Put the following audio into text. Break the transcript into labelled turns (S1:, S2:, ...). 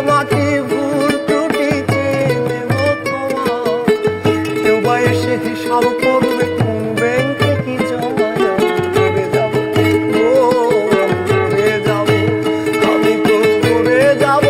S1: মাটি ভুল ত্রুটিতে নেব তোমার, কেউ বা এসে হিসাব করবে কোন ব্যাংকে কি জমা। মরে যাব গো, মরে যাব, আমি তো মরে যাব।